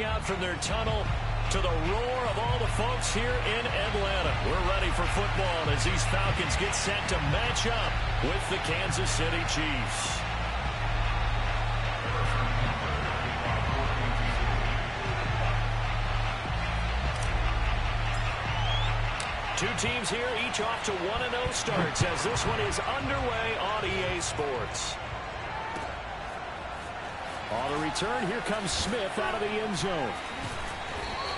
coming out from their tunnel to the roar of all the folks here in Atlanta. We're ready for football as these Falcons get set to match up with the Kansas City Chiefs. Two teams here, each off to 1-0 starts as this one is underway on EA Sports. On the return, here comes Smith out of the end zone.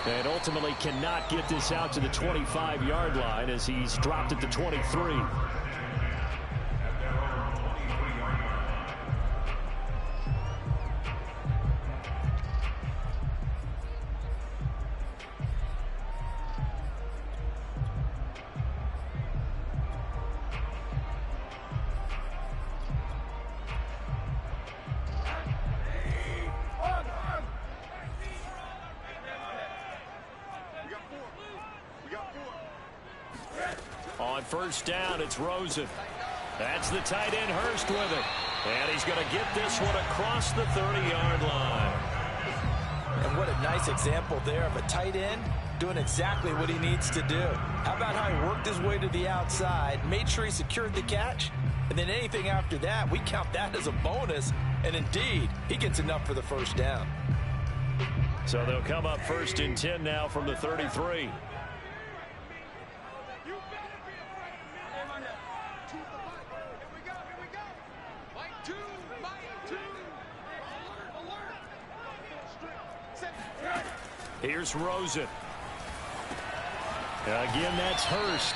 And ultimately cannot get this out to the 25-yard line as he's dropped at the 23. On first down, it's Rosen. That's the tight end, Hurst, with it. And he's going to get this one across the 30-yard line. And what a nice example there of a tight end doing exactly what he needs to do. How about how he worked his way to the outside, made sure he secured the catch, and then anything after that, we count that as a bonus. And indeed, he gets enough for the first down. So they'll come up first and 10 now from the 33. Here's Rosen. Again, that's Hurst.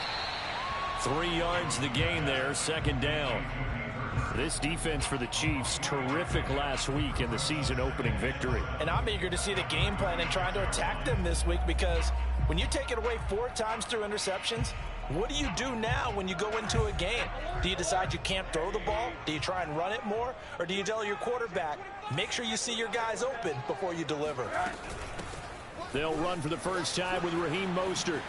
3 yards the gain there, second down. This defense for the Chiefs, terrific last week in the season-opening victory. And I'm eager to see the game plan and trying to attack them this week, because when you take it away 4 times through interceptions, what do you do now when you go into a game? Do you decide you can't throw the ball? Do you try and run it more? Or do you tell your quarterback, make sure you see your guys open before you deliver? They'll run for the first time with Raheem Mostert.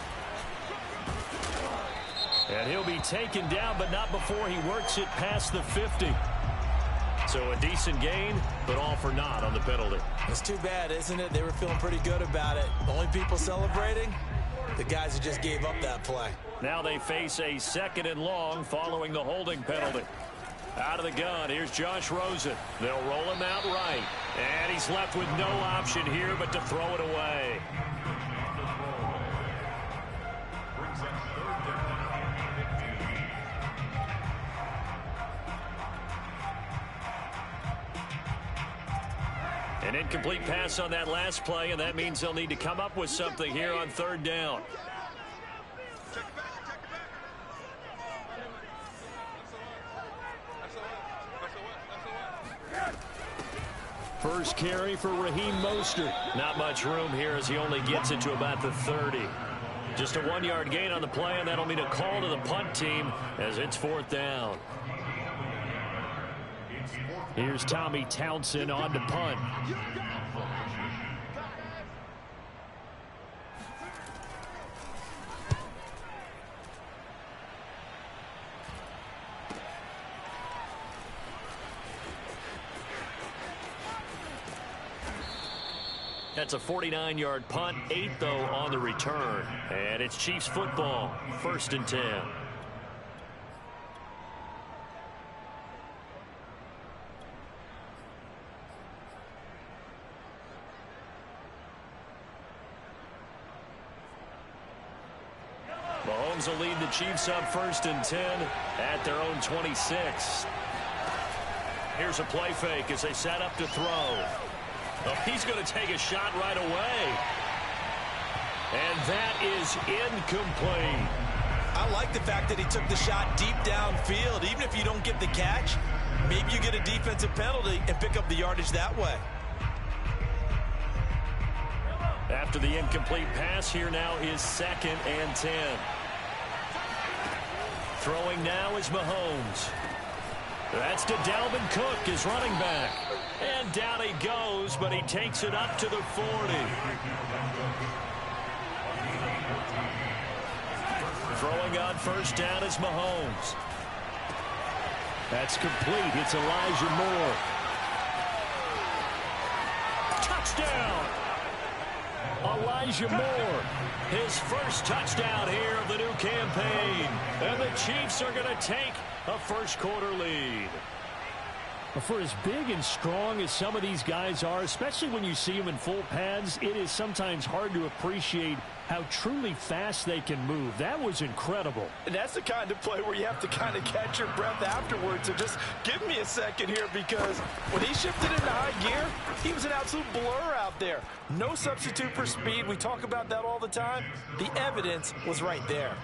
And he'll be taken down, but not before he works it past the 50. So a decent gain, but all for naught on the penalty. It's too bad, isn't it? They were feeling pretty good about it. The only people celebrating, the guys who just gave up that play. Now they face a second and long following the holding penalty. Out of the gun, here's Josh Rosen. They'll roll him out right. And he's left with no option here but to throw it away. An incomplete pass on that last play, and that means they'll need to come up with something here on third down. First carry for Raheem Mostert. Not much room here as he only gets it to about the 30. Just a 1-yard gain on the play, and that'll mean a call to the punt team as it's fourth down. Here's Tommy Townsend on to punt. That's a 49-yard punt, 8 though on the return. And it's Chiefs football, first and 10. Mahomes will lead the Chiefs up first and 10 at their own 26. Here's a play fake as they set up to throw. Oh, he's going to take a shot right away. And that is incomplete. I like the fact that he took the shot deep downfield. Even if you don't get the catch, maybe you get a defensive penalty and pick up the yardage that way. After the incomplete pass, here now is second and 10. Throwing now is Mahomes. That's to Dalvin Cook, his running back. And down he goes, but he takes it up to the 40. Throwing on first down is Mahomes. That's complete. It's Elijah Moore. Touchdown! Elijah Moore. His first touchdown here of the new campaign. And the Chiefs are going to take a first-quarter lead. For as big and strong as some of these guys are, especially when you see them in full pads, it is sometimes hard to appreciate how truly fast they can move. That was incredible. And that's the kind of play where you have to kind of catch your breath afterwards. So just give me a second here, because when he shifted into high gear, he was an absolute blur out there. No substitute for speed. We talk about that all the time. The evidence was right there.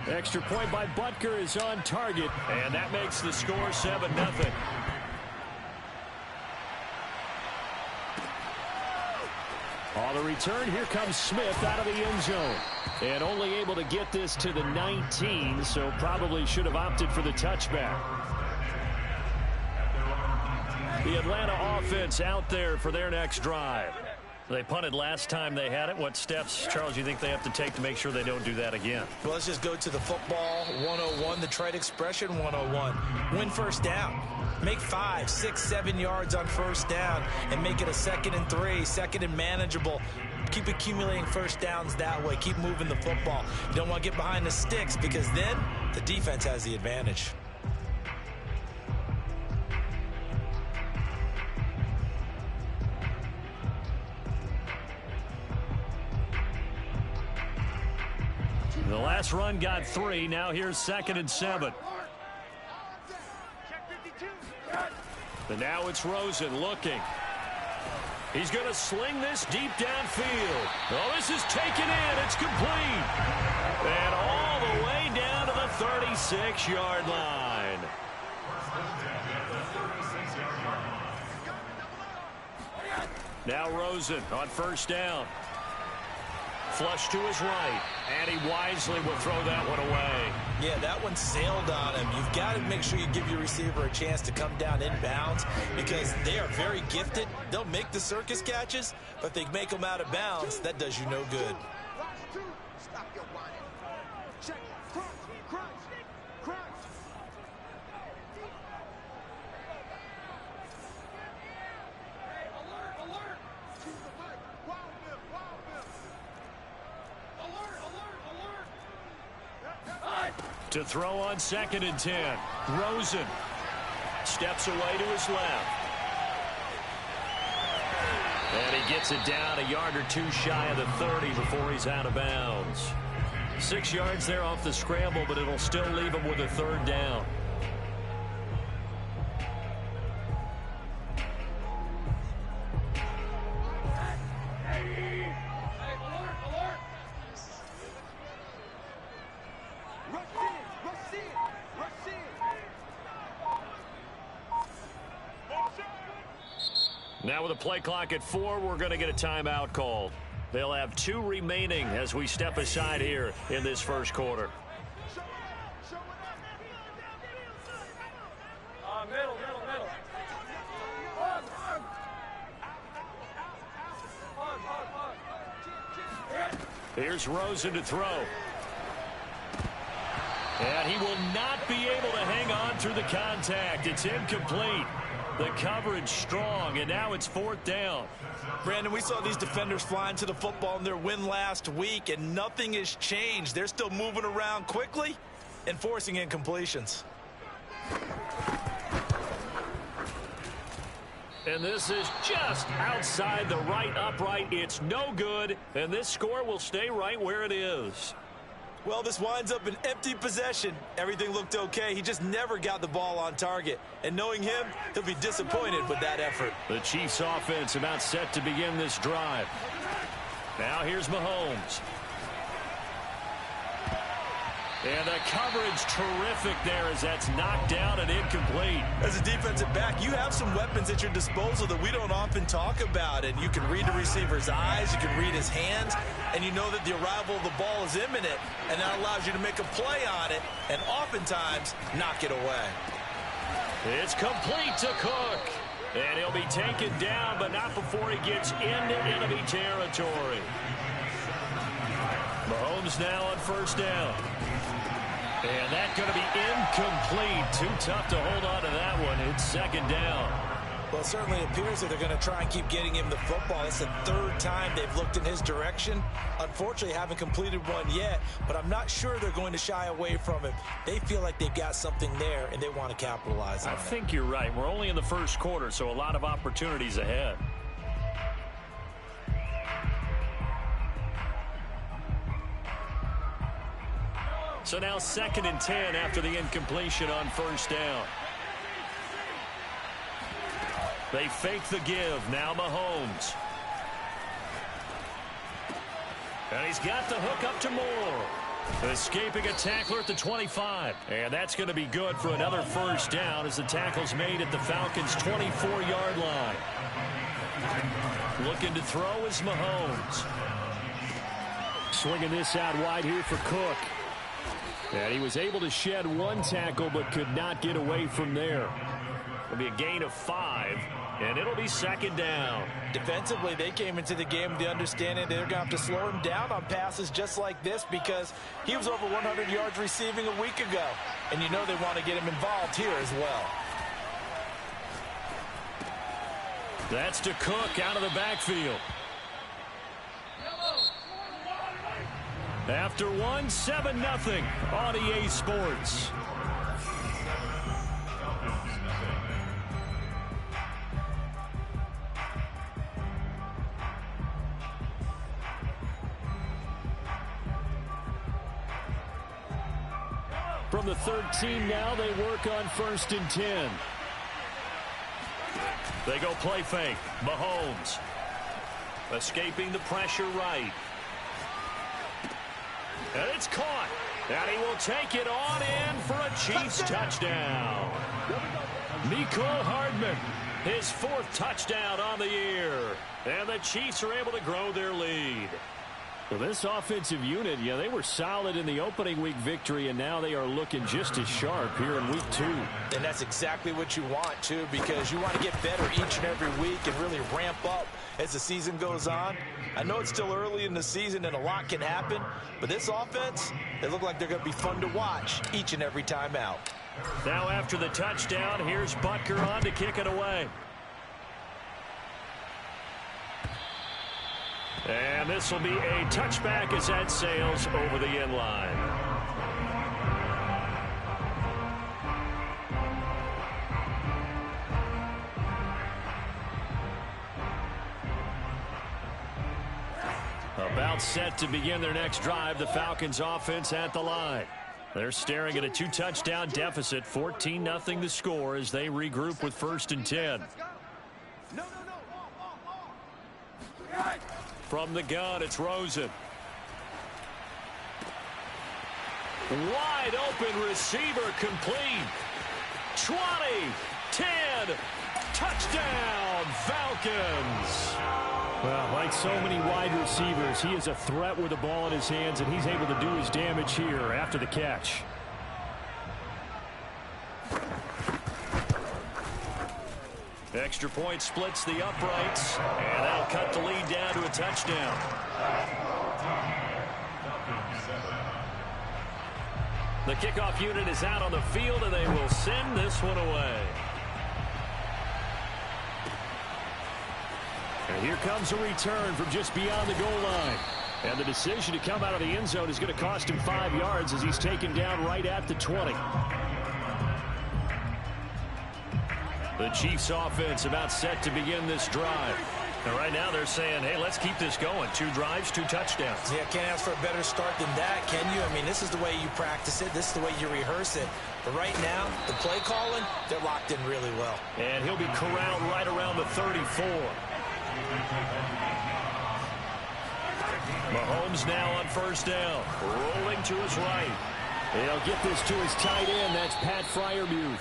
Extra point by Butker is on target. And that makes the score 7-0. On the return, here comes Smith out of the end zone. And only able to get this to the 19, so probably should have opted for the touchback. The Atlanta offense out there for their next drive. They punted last time they had it. What steps, Charles, you think they have to take to make sure they don't do that again? Well, let's just go to the football 101, the trade expression 101. Win first down. Make 5, 6, 7 yards on first down and make it a 2nd and 3, 2nd and manageable. Keep accumulating first downs that way. Keep moving the football. You don't want to get behind the sticks, because then the defense has the advantage. The last run got 3. Now here's 2nd and 7. And now it's Rosen looking. He's going to sling this deep downfield. Oh, this is taken in. It's complete. And all the way down to the 36-yard line. Now Rosen on first down. Flush to his right, and he wisely will throw that one away. Yeah, that one sailed on him. You've got to make sure you give your receiver a chance to come down inbounds, because they are very gifted. They'll make the circus catches, but if they make them out of bounds, that does you no good. To throw on 2nd and 10. Rosen steps away to his left. And he gets it down a yard or two shy of the 30 before he's out of bounds. 6 yards there off the scramble, but it'll still leave him with a 3rd down. Now with a play clock at 4, we're going to get a timeout called. They'll have 2 remaining as we step aside here in this first quarter. Middle. Here's Rosen to throw. And he will not be able to hang on through the contact. It's incomplete. The coverage strong, and now it's 4th down. Brandon, we saw these defenders flying to the football in their win last week, and nothing has changed. They're still moving around quickly and forcing incompletions. And this is just outside the right upright. It's no good, and this score will stay right where it is. Well, this winds up an empty possession. Everything looked okay. He just never got the ball on target. And knowing him, he'll be disappointed with that effort. The Chiefs offense about set to begin this drive. Now here's Mahomes. And the coverage terrific there as that's knocked down and incomplete. As a defensive back, you have some weapons at your disposal that we don't often talk about. And you can read the receiver's eyes, you can read his hands, and you know that the arrival of the ball is imminent. And that allows you to make a play on it and oftentimes knock it away. It's complete to Cook. And he'll be taken down, but not before he gets into enemy territory. Mahomes now on first down. And that's going to be incomplete. Too tough to hold on to that one. It's 2nd down. Well, it certainly appears that they're going to try and keep getting him the football. It's the third time they've looked in his direction. Unfortunately, haven't completed one yet, but I'm not sure they're going to shy away from him. They feel like they've got something there, and they want to capitalize on it. I think you're right. We're only in the first quarter, so a lot of opportunities ahead. So now 2nd and 10 after the incompletion on first down. They fake the give. Now Mahomes. And he's got the hook up to Moore. Escaping a tackler at the 25. And that's going to be good for another first down as the tackle's made at the Falcons' 24-yard line. Looking to throw is Mahomes. Swinging this out wide here for Cook. And he was able to shed one tackle but could not get away from there. It'll be a gain of 5, and it'll be 2nd down. Defensively, they came into the game with the understanding they're going to have to slow him down on passes just like this because he was over 100 yards receiving a week ago. And you know they want to get him involved here as well. That's to Cook out of the backfield. After 7-0 on EA Sports. From the 13 now, they work on 1st and 10. They go play fake. Mahomes. Escaping the pressure right. And it's caught. And he will take it on in for a Chiefs touchdown. Mecole Hardman, his 4th touchdown on the year. And the Chiefs are able to grow their lead. Well, this offensive unit, yeah, they were solid in the opening week victory, and now they are looking just as sharp here in week 2. And that's exactly what you want, too, because you want to get better each and every week and really ramp up as the season goes on. I know it's still early in the season and a lot can happen, but this offense, they look like they're going to be fun to watch each and every time out. Now after the touchdown, here's Butker on to kick it away. And this will be a touchback as that sails over the end line. About set to begin their next drive, the Falcons offense at the line. They're staring at a 2-touchdown deficit, 14-0 the score as they regroup with 1st and 10. From the gun, it's Rosen. Wide open receiver complete. 20, 10, touchdown, Falcons. Well, like so many wide receivers, he is a threat with the ball in his hands, and he's able to do his damage here after the catch. Extra point splits the uprights, and that'll cut the lead down to a touchdown. The kickoff unit is out on the field, and they will send this one away. And here comes a return from just beyond the goal line. And the decision to come out of the end zone is going to cost him 5 yards as he's taken down right at the 20. The Chiefs offense about set to begin this drive. And right now they're saying, hey, let's keep this going. 2 drives, 2 touchdowns. Yeah, can't ask for a better start than that, can you? I mean, this is the way you practice it. This is the way you rehearse it. But right now, the play calling, they're locked in really well. And he'll be corralled right around the 34. Mahomes now on first down. Rolling to his right. He'll get this to his tight end. That's Pat Freiermuth.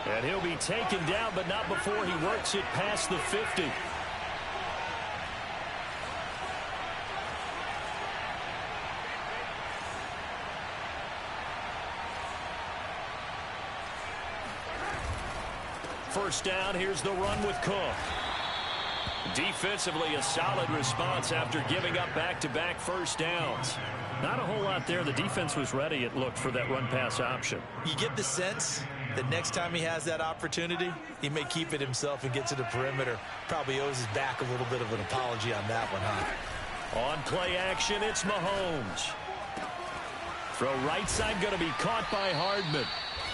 And he'll be taken down, but not before he works it past the 50. First down, here's the run with Cook. Defensively, a solid response after giving up back-to-back first downs. Not a whole lot there. The defense was ready, it looked, for that run-pass option. You get the sense The next time he has that opportunity, he may keep it himself and get to the perimeter. Probably owes his back a little bit of an apology on that one, huh? On play action, it's Mahomes. Throw right side going to be caught by Hardman.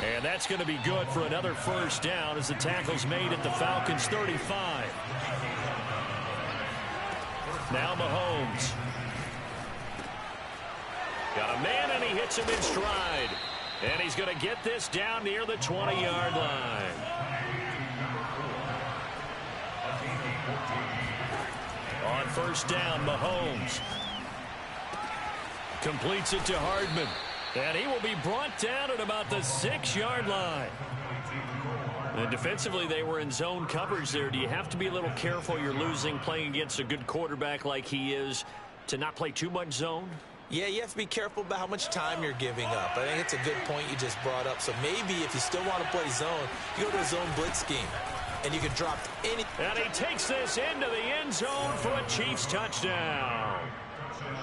And that's going to be good for another first down as the tackle's made at the Falcons' 35. Now Mahomes. Got a man, and he hits him in stride. And he's going to get this down near the 20-yard line. On first down, Mahomes completes it to Hardman. And he will be brought down at about the 6-yard line. And defensively, they were in zone coverage there. Do you have to be a little careful? You're losing, playing against a good quarterback like he is, to not play too much zone? Yeah, you have to be careful about how much time you're giving up. I think it's a good point you just brought up. So maybe if you still want to play zone, you go to a zone blitz scheme, and you can drop any. And he takes this into the end zone for a Chiefs touchdown.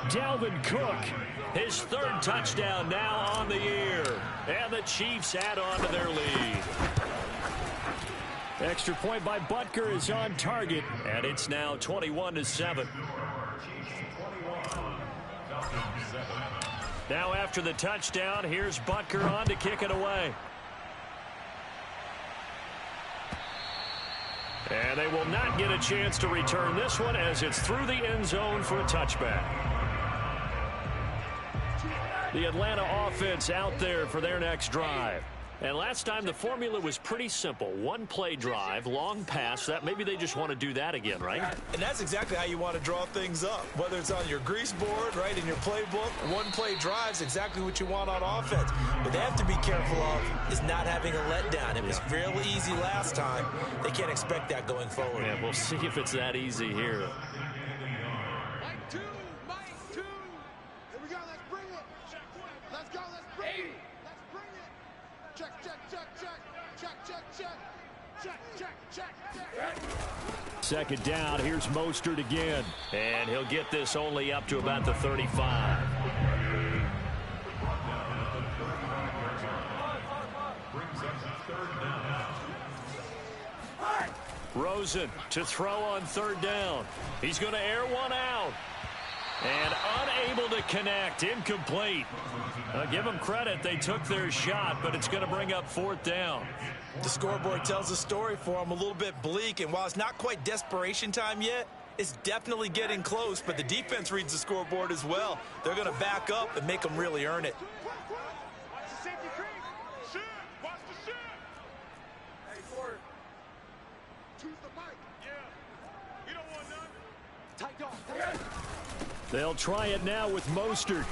Dalvin Cook, his third touchdown now on the year. And the Chiefs add on to their lead. Extra point by Butker is on target, and it's now 21-7. Now after the touchdown, here's Butker on to kick it away. And they will not get a chance to return this one as it's through the end zone for a touchback. The Atlanta offense out there for their next drive. And last time the formula was pretty simple. One play drive, long pass. That maybe they just want to do that again, right? And that's exactly how you want to draw things up. Whether it's on your grease board, right, in your playbook, one play drive is exactly what you want on offense. What they have to be careful of is not having a letdown. It was real easy last time. They can't expect that going forward. Yeah, we'll see if it's that easy here. Mike 2, Mike 2. Here we go, let's bring it. Let's go, let's bring it. Let's bring it. Check, check, check, check. Check, check, check. Check, check, check, check. Second down, here's Mostert again. And he'll get this only up to about the 35. Rosen to throw on third down. He's going to air one out. And unable to connect. Incomplete. Give them credit. They took their shot, but it's going to bring up fourth down. The scoreboard tells a story for them, a little bit bleak, and while it's not quite desperation time yet, it's definitely getting close, but the defense reads the scoreboard as well. They're going to back up and make them really earn it. Watch the safety creep. Shoot. Watch the shoot. Hey, Ford. Choose the mic. Yeah. You don't want none. Tight dog. They'll try it now with Mostert.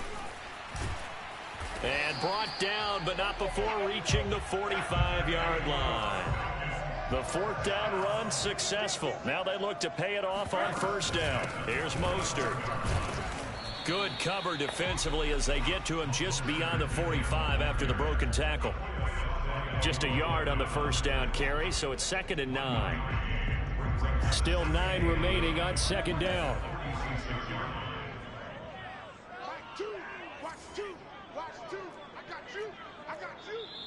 And brought down, but not before reaching the 45-yard line. The fourth down run successful. Now they look to pay it off on first down. Here's Mostert. Good cover defensively as they get to him just beyond the 45 after the broken tackle. Just a yard on the first down carry, so it's 2nd and 9. Still 9 remaining on second down.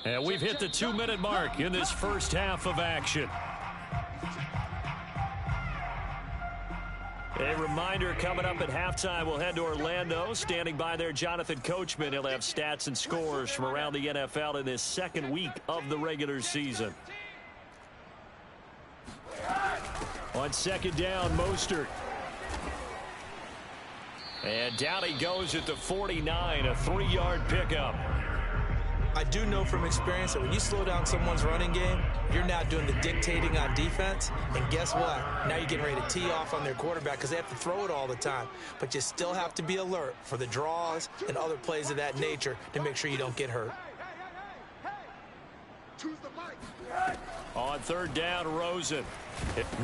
And we've hit the 2-minute mark in this first half of action. A reminder, coming up at halftime, we'll head to Orlando. Standing by there, Jonathan Coachman. He'll have stats and scores from around the NFL in this second week of the regular season. On second down, Mostert. And down he goes at the 49, a 3-yard pickup. I do know from experience that when you slow down someone's running game, you're now doing the dictating on defense. And guess what? Now you're getting ready to tee off on their quarterback because they have to throw it all the time. But you still have to be alert for the draws and other plays of that nature to make sure you don't get hurt. Choose the mic. On third down, Rosen.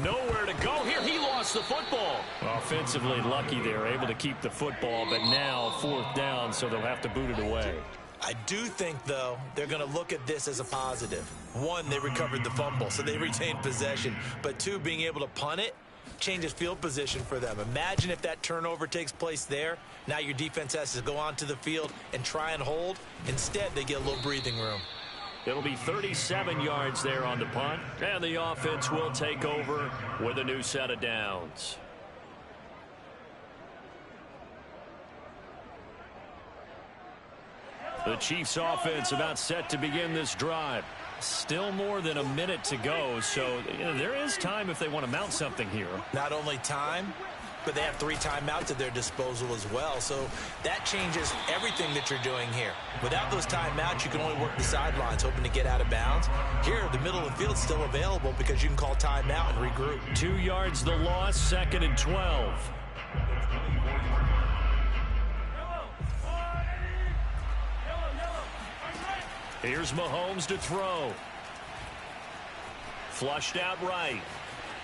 Nowhere to go here. He lost the football. Offensively lucky they're able to keep the football, but now fourth down, so they'll have to boot it away. I do think, though, they're going to look at this as a positive. One, they recovered the fumble, so they retained possession. But two, being able to punt it changes field position for them. Imagine if that turnover takes place there. Now your defense has to go onto the field and try and hold. Instead, they get a little breathing room. It'll be 37 yards there on the punt, and the offense will take over with a new set of downs. The Chiefs offense about set to begin this drive. Still more than a minute to go, so there is time if they want to mount something here. Not only time, but they have 3 timeouts at their disposal as well, so that changes everything that you're doing here. Without those timeouts, you can only work the sidelines, hoping to get out of bounds. Here, the middle of the field is still available because you can call timeout and regroup. 2 yards the loss, 2nd and 12. Here's Mahomes to throw. Flushed out right.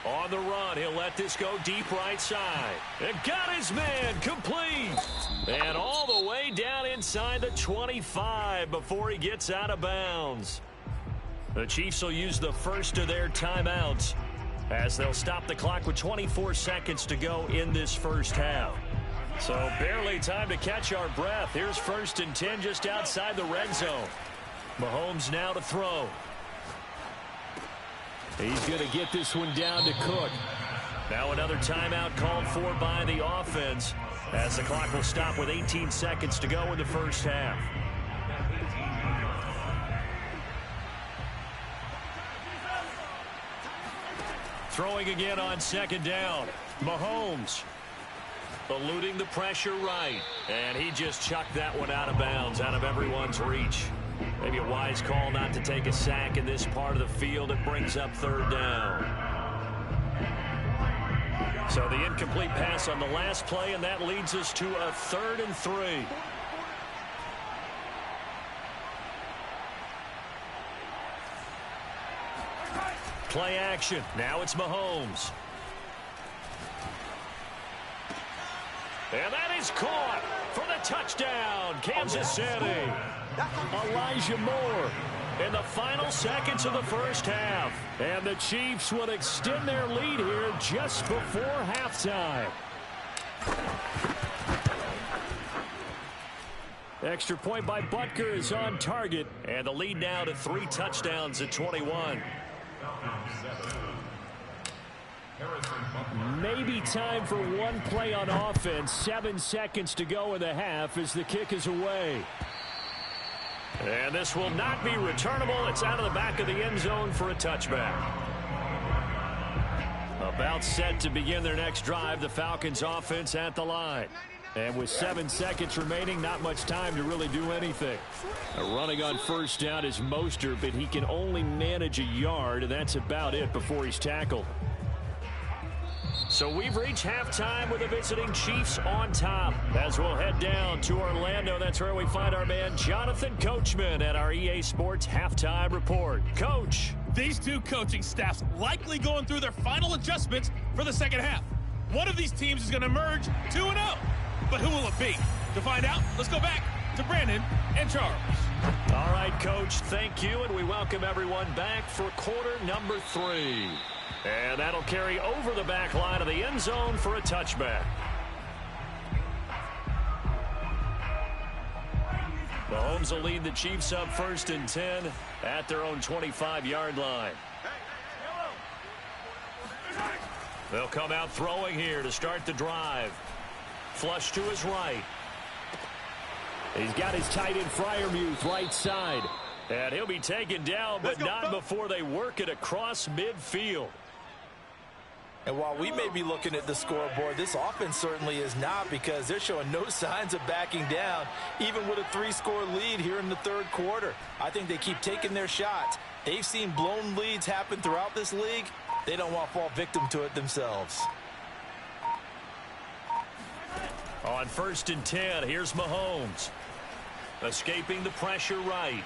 On the run, he'll let this go deep right side. And got his man complete. And all the way down inside the 25 before he gets out of bounds. The Chiefs will use the first of their timeouts as they'll stop the clock with 24 seconds to go in this first half. So barely time to catch our breath. Here's 1st and 10 just outside the red zone. Mahomes now to throw. He's going to get this one down to Cook. Now another timeout called for by the offense as the clock will stop with 18 seconds to go in the first half. Throwing again on 2nd down. Mahomes eluding the pressure right. And he just chucked that one out of bounds, out of everyone's reach. Maybe a wise call not to take a sack in this part of the field. It brings up 3rd down. So the incomplete pass on the last play, and that leads us to a 3rd and 3. Play action. Now it's Mahomes. And that is caught for the touchdown, Kansas City. Elijah Moore in the final seconds of the first half. And the Chiefs will extend their lead here just before halftime. Extra point by Butker is on target. And the lead now to 3 touchdowns at 21. Maybe time for one play on offense. 7 seconds to go in the half as the kick is away. And this will not be returnable. It's out of the back of the end zone for a touchback. About set to begin their next drive, the Falcons offense at the line. And with 7 seconds remaining, not much time to really do anything. Running on 1st down is Mostert, but he can only manage a yard, and that's about it before he's tackled. So we've reached halftime with the visiting Chiefs on top. As we'll head down to Orlando, that's where we find our man Jonathan Coachman at our EA Sports Halftime Report. Coach. These two coaching staffs likely going through their final adjustments for the second half. One of these teams is going to emerge 2-0. But who will it be? To find out, let's go back to Brandon and Charles. All right, Coach, thank you, and we welcome everyone back for quarter number 3. And that'll carry over the back line of the end zone for a touchback. Mahomes will lead the Chiefs up 1st and 10 at their own 25-yard line. They'll come out throwing here to start the drive. Flush to his right. He's got his tight end Freiermuth right side. And he'll be taken down, but not before they work it across midfield. And while we may be looking at the scoreboard, this offense certainly is not, because they're showing no signs of backing down, even with a 3-score lead here in the 3rd quarter. I think they keep taking their shots. They've seen blown leads happen throughout this league. They don't want to fall victim to it themselves. On 1st and 10, here's Mahomes. Escaping the pressure right.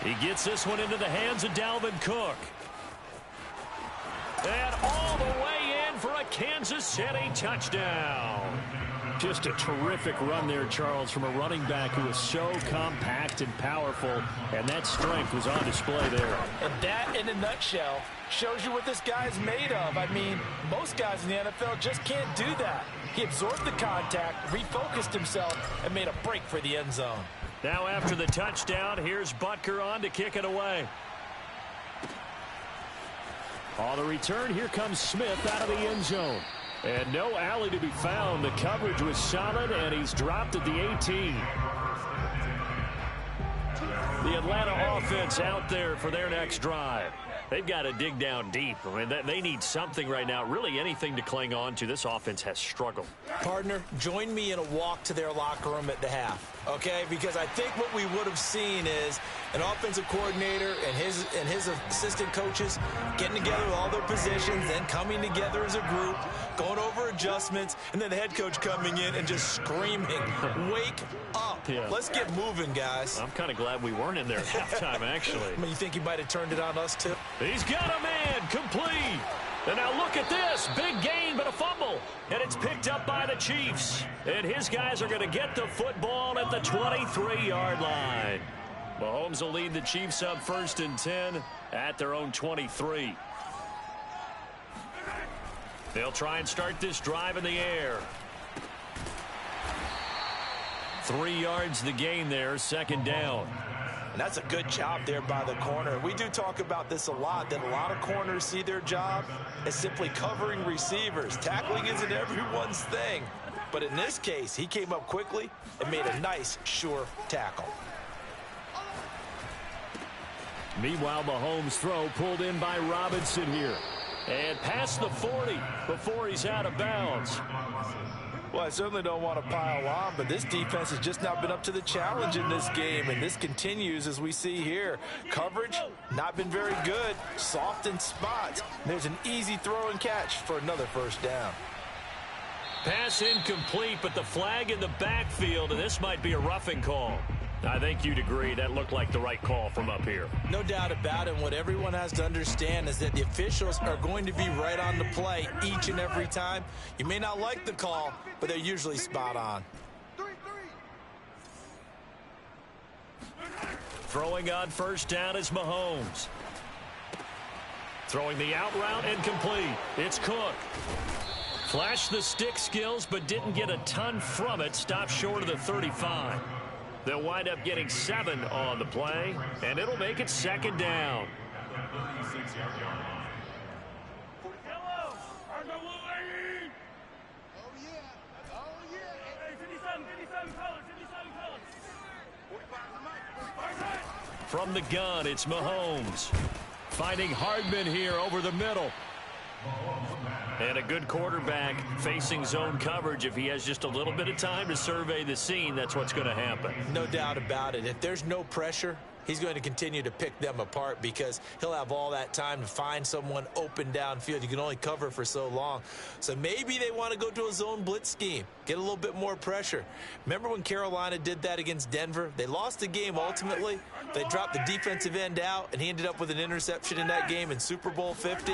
He gets this one into the hands of Dalvin Cook. And all the way in for a Kansas City touchdown. Just a terrific run there, Charles, from a running back who is so compact and powerful, and that strength was on display there. And that, in a nutshell, shows you what this guy's made of. I mean, most guys in the NFL just can't do that. He absorbed the contact, refocused himself, and made a break for the end zone. Now after the touchdown, here's Butker on to kick it away. On the return, here comes Smith out of the end zone. And no alley to be found. The coverage was solid, and he's dropped at the 18. The Atlanta offense out there for their next drive. They've got to dig down deep. I mean, they need something right now, really anything to cling on to. This offense has struggled. Partner, join me in a walk to their locker room at the half, okay? Because I think what we would have seen is an offensive coordinator and his assistant coaches getting together with all their positions, then coming together as a group, going over adjustments, and then the head coach coming in and just screaming, wake up. Yeah. Let's get moving, guys. I'm kind of glad we weren't in there at halftime, actually. I mean, you think he might have turned it on us, too? He's got a man, complete. And now look at this, big gain but a fumble. And it's picked up by the Chiefs. And his guys are going to get the football at the 23-yard line. Mahomes will lead the Chiefs up 1st and 10 at their own 23. They'll try and start this drive in the air. 3 yards the gain there, 2nd down. And that's a good job there by the corner. We do talk about this a lot, that a lot of corners see their job as simply covering receivers. Tackling isn't everyone's thing. But in this case, he came up quickly and made a nice, sure tackle. Meanwhile, Mahomes' throw pulled in by Robinson here. And past the 40 before he's out of bounds. Well, I certainly don't want to pile on, but this defense has just not been up to the challenge in this game, and this continues as we see here. Coverage, not been very good, soft in spots. There's an easy throw and catch for another 1st down. Pass incomplete, but the flag in the backfield, and this might be a roughing call. I think you'd agree that looked like the right call from up here. No doubt about it. And what everyone has to understand is that the officials are going to be right on the play each and every time. You may not like the call, but they're usually spot on. Throwing on 1st down is Mahomes. Throwing the out route and complete. It's Cook. Flashed the stick skills, but didn't get a ton from it. Stopped short of the 35. They'll wind up getting 7 on the play, and it'll make it 2nd down. From the gun, it's Mahomes. Finding Hardman here over the middle. And a good quarterback facing zone coverage. If he has just a little bit of time to survey the scene, that's what's going to happen. No doubt about it. If there's no pressure, he's going to continue to pick them apart because he'll have all that time to find someone open downfield. You can only cover for so long. So maybe they want to go to a zone blitz scheme, get a little bit more pressure. Remember when Carolina did that against Denver? They lost the game ultimately. They dropped the defensive end out, and he ended up with an interception in that game in Super Bowl 50.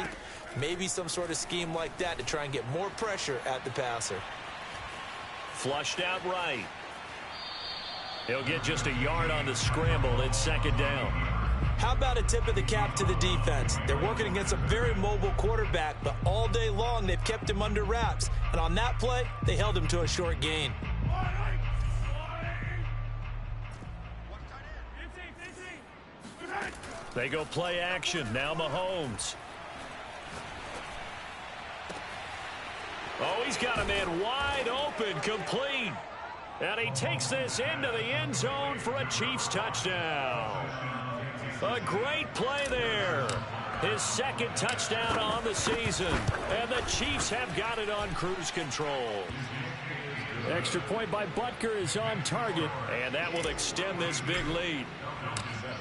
Maybe some sort of scheme like that to try and get more pressure at the passer. Flushed out right. He'll get just a yard on the scramble. It's 2nd down. How about a tip of the cap to the defense? They're working against a very mobile quarterback, but all day long they've kept him under wraps. And on that play, they held him to a short gain. They go play action. Now Mahomes. Oh, he's got a man wide open, complete. And he takes this into the end zone for a Chiefs touchdown. A great play there. His 2nd touchdown on the season. And the Chiefs have got it on cruise control. Extra point by Butker is on target. And that will extend this big lead.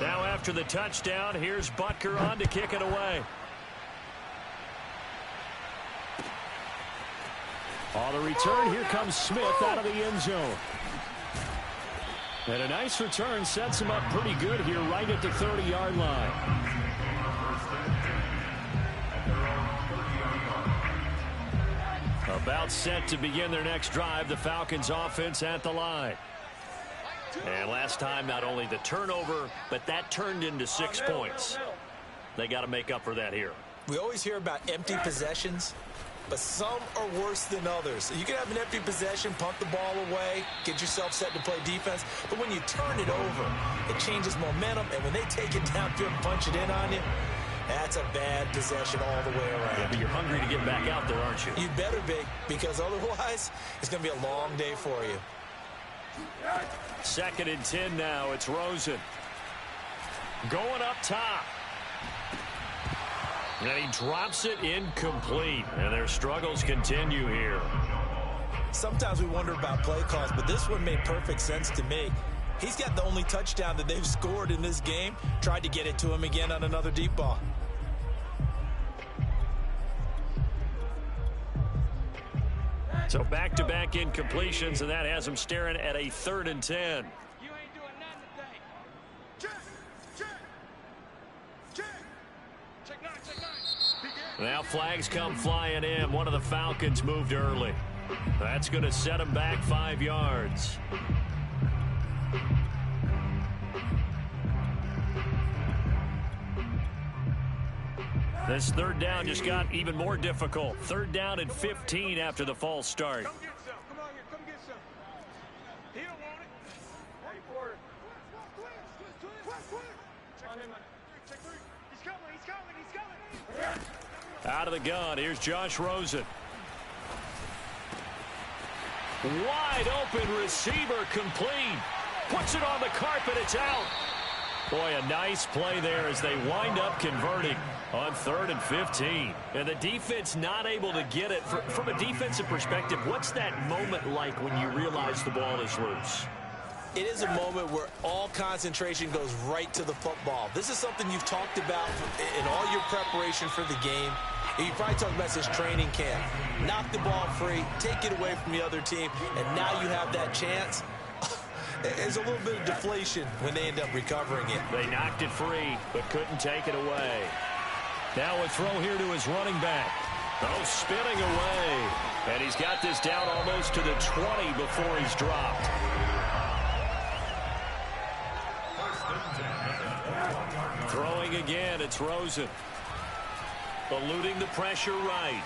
Now after the touchdown, here's Butker on to kick it away. On the return, here comes Smith out of the end zone. And a nice return sets him up pretty good here right at the 30-yard line. About set to begin their next drive, the Falcons offense at the line. And last time, not only the turnover, but that turned into 6 points. They got to make up for that here. We always hear about empty possessions, but some are worse than others. You can have an empty possession, punt the ball away, get yourself set to play defense, but when you turn it over, it changes momentum, and when they take it downfield and punch it in on you, that's a bad possession all the way around. Yeah, but you're hungry to get back out there, aren't you? You better be, because otherwise, it's going to be a long day for you. 2nd and 10 now. It's Rosen. Going up top. And he drops it incomplete. And their struggles continue here. Sometimes we wonder about play calls, but this one made perfect sense to me. He's got the only touchdown that they've scored in this game. Tried to get it to him again on another deep ball. So back-to-back incompletions, and that has him staring at a 3rd and 10. You ain't doing nothing today. Check, check, check. Check 9, check 9. Now flags come flying in. One of the Falcons moved early. That's going to set him back 5 yards. This 3rd down just got even more difficult. 3rd down and 15 after the false start. Come get some. Come on here. Come get some. He don't want it. Hey, Porter. Check 3. Check 3. He's coming. He's coming. He's coming. Out of the gun. Here's Josh Rosen. Wide open receiver complete. Puts it on the carpet. It's out. Boy, a nice play there as they wind up converting on 3rd and 15. And the defense not able to get it. From a defensive perspective, what's that moment like when you realize the ball is loose? It is a moment where all concentration goes right to the football. This is something you've talked about in all your preparation for the game. And you probably talked about this training camp. Knock the ball free, take it away from the other team, and now you have that chance. There's a little bit of deflation when they end up recovering it. They knocked it free, but couldn't take it away. Now a throw here to his running back. Oh, spinning away. And he's got this down almost to the 20 before he's dropped. Throwing again, it's Rosen. Eluding the pressure right.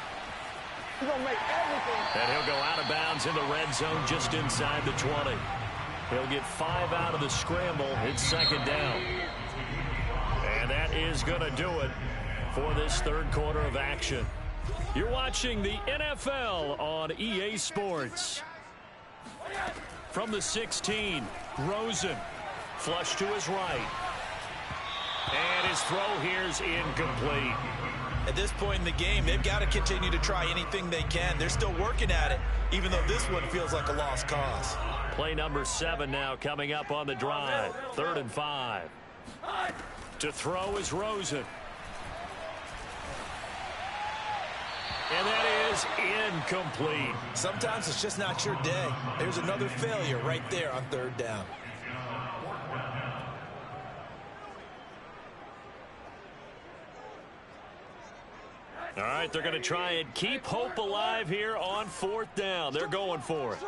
He's going to make everything. And he'll go out of bounds in the red zone just inside the 20. He'll get 5 out of the scramble. It's 2nd down. And that is going to do it for this 3rd quarter of action. You're watching the NFL on EA Sports. From the 16, Rosen. Flush to his right. And his throw here's incomplete. At this point in the game, they've got to continue to try anything they can. They're still working at it, even though this one feels like a lost cause. Play number 7 now coming up on the drive. 3rd and 5. To throw is Rosen. And that is incomplete. Sometimes it's just not your day. There's another failure right there on 3rd down. All right, they're going to try and keep hope alive here on 4th down. They're going for it.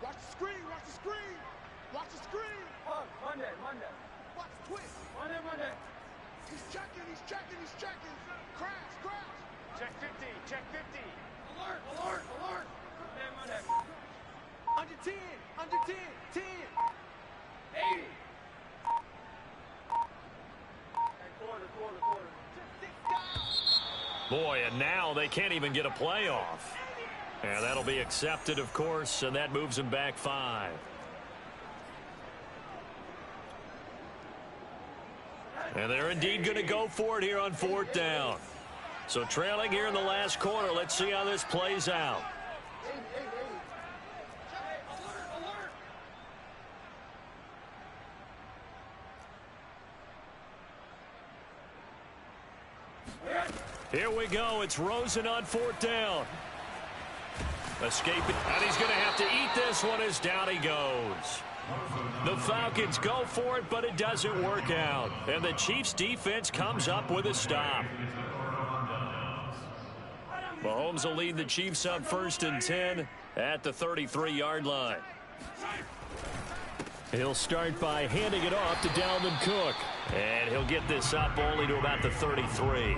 Watch the screen. Watch the screen. Watch the screen. Monday. Watch the twist. Monday. He's checking. He's checking. He's checking. Crash. Check 50. Check 50. Alert. Monday. Under 10. 10. 80. Quarter. Boy, and now they can't even get a playoff. And that'll be accepted, of course, and that moves them back 5. And they're indeed going to go for it here on 4th down. So trailing here in the last quarter. Let's see how this plays out. Here we go. It's Rosen on 4th down. Escaping. And he's going to have to eat this one as down he goes. The Falcons go for it, but it doesn't work out. And the Chiefs defense comes up with a stop. Mahomes will lead the Chiefs up 1st and 10 at the 33-yard line. He'll start by handing it off to Dalvin Cook. And he'll get this up only to about the 33.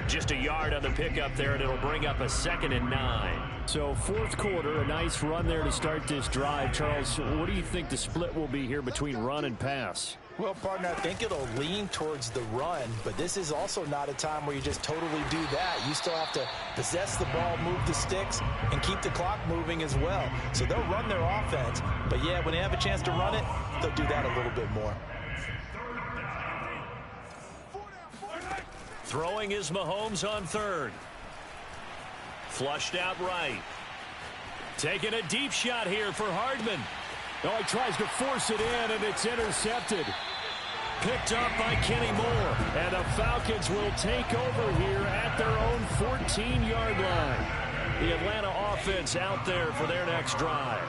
Just a yard on the pickup there, and it'll bring up a 2nd and 9. So 4th quarter, a nice run there to start this drive. Charles, what do you think the split will be here between run and pass? Well, partner, I think it'll lean towards the run, but this is also not a time where you just totally do that. You still have to possess the ball, move the sticks, and keep the clock moving as well. So they'll run their offense, but yeah, when they have a chance to run it, they'll do that a little bit more. Throwing is Mahomes on 3rd. Flushed out right. Taking a deep shot here for Hardman. Oh, he tries to force it in, and it's intercepted. Picked up by Kenny Moore. And the Falcons will take over here at their own 14-yard line. The Atlanta offense out there for their next drive.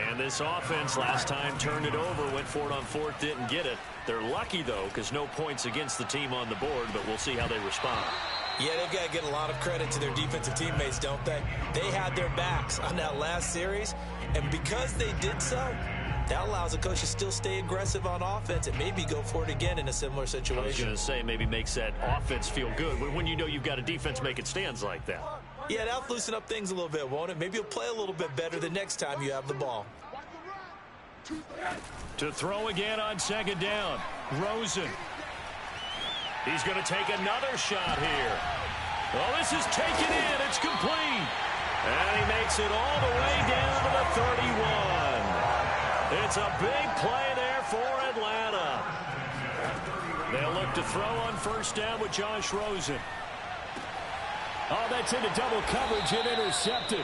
And this offense last time turned it over, went for it on 4th, didn't get it. They're lucky, though, because no points against the team on the board, but we'll see how they respond. Yeah, they've got to get a lot of credit to their defensive teammates, don't they? They had their backs on that last series, and because they did so, that allows the coach to still stay aggressive on offense and maybe go for it again in a similar situation. I was going to say, maybe makes that offense feel good when you know you've got a defense making stands like that. Yeah, that'll loosen up things a little bit, won't it? Maybe you'll play a little bit better the next time you have the ball. To throw again on 2nd down, Rosen. He's going to take another shot here. Well, this is taken in. It's complete. And he makes it all the way down to the 31. It's a big play there for Atlanta. They'll look to throw on 1st down with Josh Rosen. Oh, that's into double coverage and intercepted.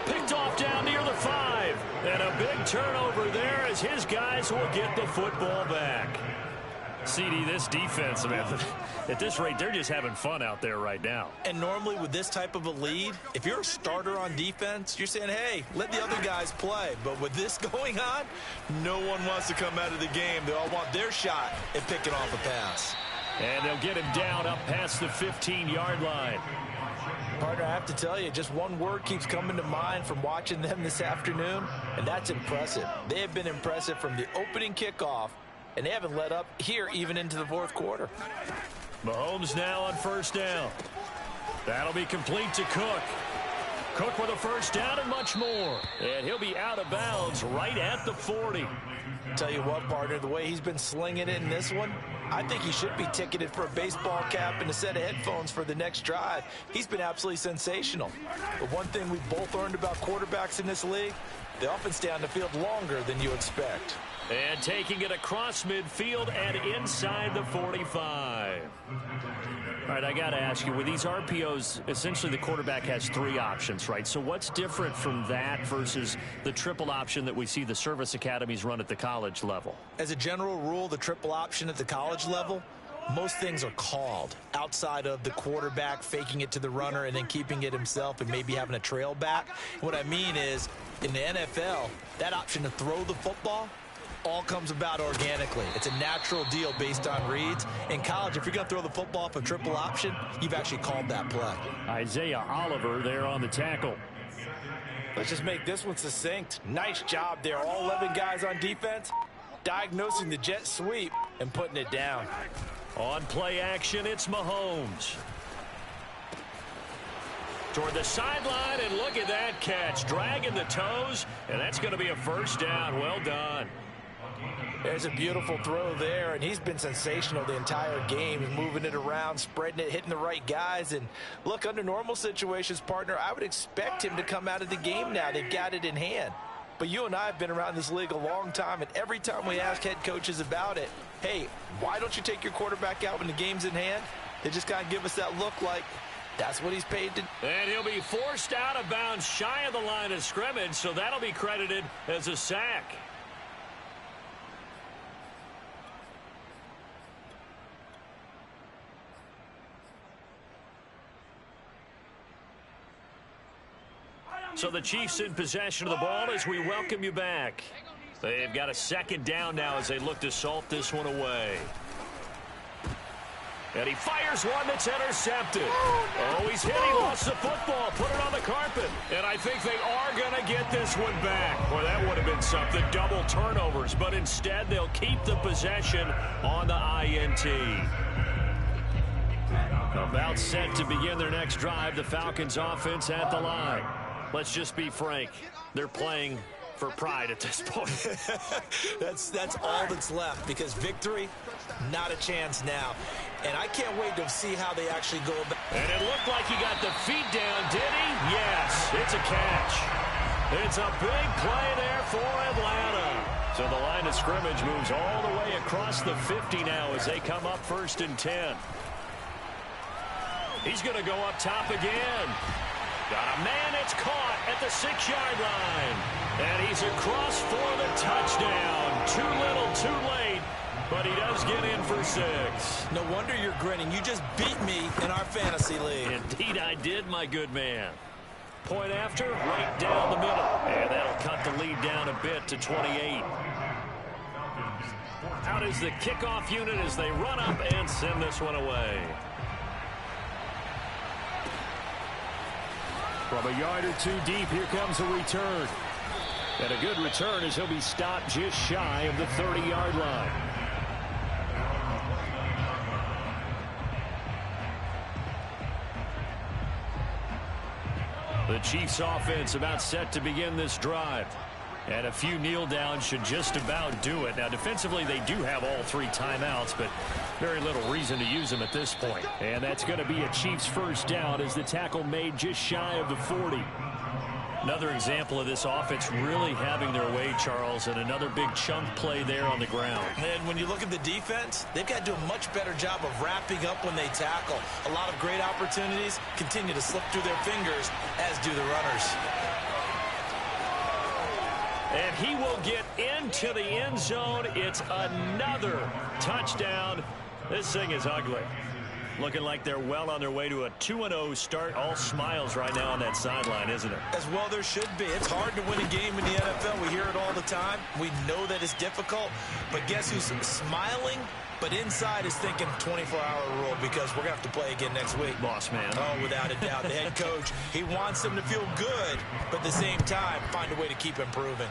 Picked off down near the 5. And a big turnover there as his guys will get the football back. CD, this defense, man, at this rate, they're just having fun out there right now. And normally with this type of a lead, if you're a starter on defense, you're saying, hey, let the other guys play. But with this going on, no one wants to come out of the game. They all want their shot at picking off a pass. And they'll get him down up past the 15-yard line. Partner, I have to tell you, just one word keeps coming to mind from watching them this afternoon, and that's impressive. They have been impressive from the opening kickoff, and they haven't let up here even into the 4th quarter. Mahomes now on 1st down. That'll be complete to Cook. Cook with a 1st down and much more. And he'll be out of bounds right at the 40. Tell you what, partner, the way he's been slinging it in this one, I think he should be ticketed for a baseball cap and a set of headphones for the next drive. He's been absolutely sensational. But one thing we've both learned about quarterbacks in this league, they often stay on the field longer than you expect. And taking it across midfield and inside the 45. All right, I got to ask you, with these RPOs, essentially the quarterback has 3 options, right? So what's different from that versus the triple option that we see the service academies run at the college level? As a general rule, the triple option at the college level, most things are called outside of the quarterback faking it to the runner and then keeping it himself and maybe having a trail back. What I mean is, in the NFL, that option to throw the football all comes about organically. It's a natural deal based on reads. In college, if you're going to throw the football off a triple option, you've actually called that play. Isaiah Oliver there on the tackle. Let's just make this one succinct. Nice job there. All 11 guys on defense, diagnosing the jet sweep and putting it down. On play action, it's Mahomes. Toward the sideline, and look at that catch. Dragging the toes, and that's going to be a 1st down. Well done. There's a beautiful throw there, and he's been sensational the entire game. He's moving it around, spreading it, hitting the right guys. And look, under normal situations, partner, I would expect him to come out of the game now. They've got it in hand. But you and I have been around this league a long time, and every time we ask head coaches about it, hey, why don't you take your quarterback out when the game's in hand? They just kind of give us that look like that's what he's paid to. And he'll be forced out of bounds shy of the line of scrimmage, so that'll be credited as a sack. So the Chiefs in possession of the ball as we welcome you back. They've got a 2nd down now as they look to salt this one away. And he fires one that's intercepted. Oh, he's hit. He lost the football. Put it on the carpet. And I think they are going to get this one back. Boy, that would have been something. Double turnovers. But instead, they'll keep the possession on the INT. About set to begin their next drive. The Falcons offense at the line. Let's just be frank. They're playing for pride at this point. That's all that's left, because victory, not a chance now. And I can't wait to see how they actually go about. And it looked like he got the feet down, did he? Yes, it's a catch. It's a big play there for Atlanta. So the line of scrimmage moves all the way across the 50 now as they come up 1st and 10. He's going to go up top again. Got a man, it's caught at the 6-yard line. And he's across for the touchdown. Too little, too late, but he does get in for 6. No wonder you're grinning. You just beat me in our fantasy league. Indeed I did, my good man. Point after, right down the middle. And that'll cut the lead down a bit to 28. Out is the kickoff unit as they run up and send this one away. From a yard or two deep, here comes a return. And a good return as he'll be stopped just shy of the 30-yard line. The Chiefs offense about set to begin this drive. And a few kneel downs should just about do it. Now, defensively, they do have all 3 timeouts, but very little reason to use them at this point. And that's going to be a Chiefs first down as the tackle made just shy of the 40. Another example of this offense really having their way, Charles, and another big chunk play there on the ground. And when you look at the defense, they've got to do a much better job of wrapping up when they tackle. A lot of great opportunities continue to slip through their fingers, as do the runners. And he will get into the end zone. It's another touchdown. This thing is ugly. Looking like they're well on their way to a 2-0 start. All smiles right now on that sideline, isn't it? As well there should be. It's hard to win a game in the NFL. We hear it all the time. We know that it's difficult. But guess who's smiling? But inside is thinking 24-hour rule, because we're going to have to play again next week. Boss man. Oh, without a doubt. The head coach, he wants them to feel good, but at the same time, find a way to keep improving.